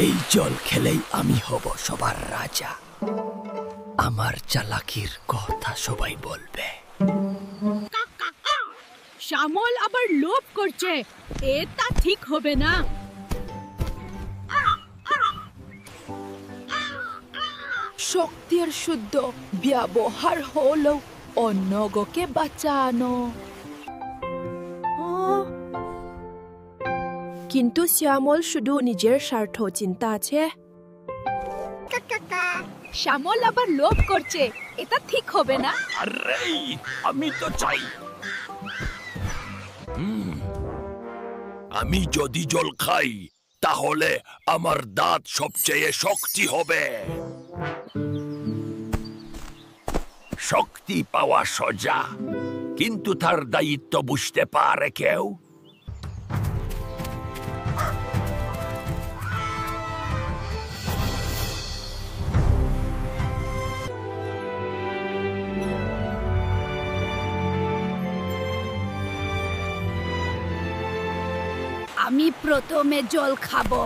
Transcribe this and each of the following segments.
এই জল খেলেই আমি হব সবার রাজা। আমার চালাকির কথা সবাই বলবে। শ্যামল আবার লোভ করছে, এটা ঠিক হবে না। শক্তির শুদ্ধ ব্যবহার হলো অন্যকে বাঁচানো। কিন্তু শ্যামল শুধু নিজের স্বার্থ চিন্তা আছে। শ্যামল আবার লোভ করছে, এটা ঠিক হবে না। আরে আমি তো চাই। আমি যদি জল খাই তাহলে আমার দাঁত সবচেয়ে শক্তি হবে। শক্তি পাওয়া সোজা, কিন্তু তার দায়িত্ব বুঝতে পারে কেউ? আমি প্রথমে জল খাবো।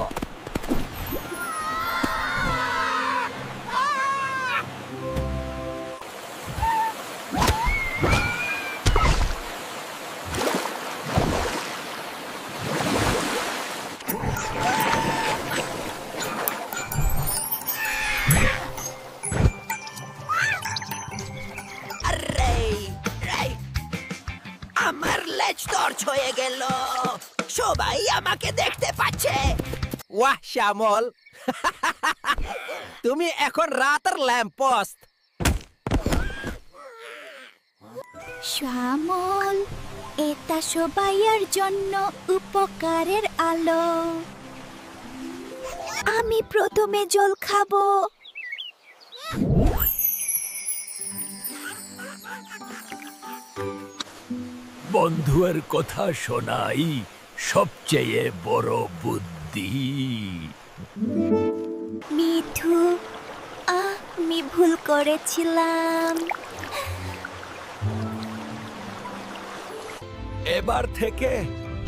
আমার লেজ টর্চ হয়ে গেল, সবাই আমাকে দেখতে পাচ্ছে। ওয়াহ শ্যামল, তুমি এখন রাতের ল্যাম্পপোস্ট। শ্যামল, এটা সবাইয়ের জন্য উপকারের আলো। আমি প্রথমে জল খাবো। বন্ধুর কথা শোনাই সবচেয়ে বড় বুদ্ধি। মিঠু, আমি ভুল করেছিলাম। এবার থেকে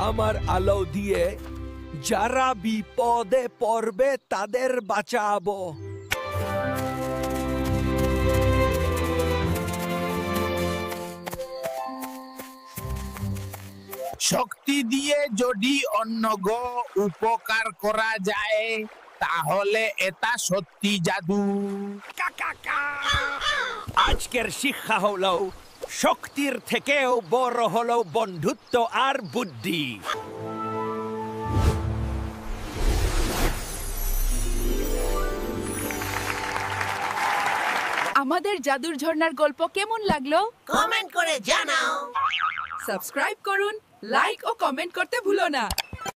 আমার আলো দিয়ে যারা বিপদে পড়বে তাদের বাঁচাবো। শক্তি দিয়ে যদি অন্যগ উপকার করা যায় তাহলে এটা সত্যি জাদু। আজকের শিক্ষা হলো শক্তির থেকেও বড় হলো বন্ধুত্ব আর বুদ্ধি। আমাদের জাদুর ঝর্ণার গল্প কেমন লাগলো? কমেন্ট করে জানাও। সাবস্ক্রাইব করুন, লাইক ও কমেন্ট করতে ভুলো না।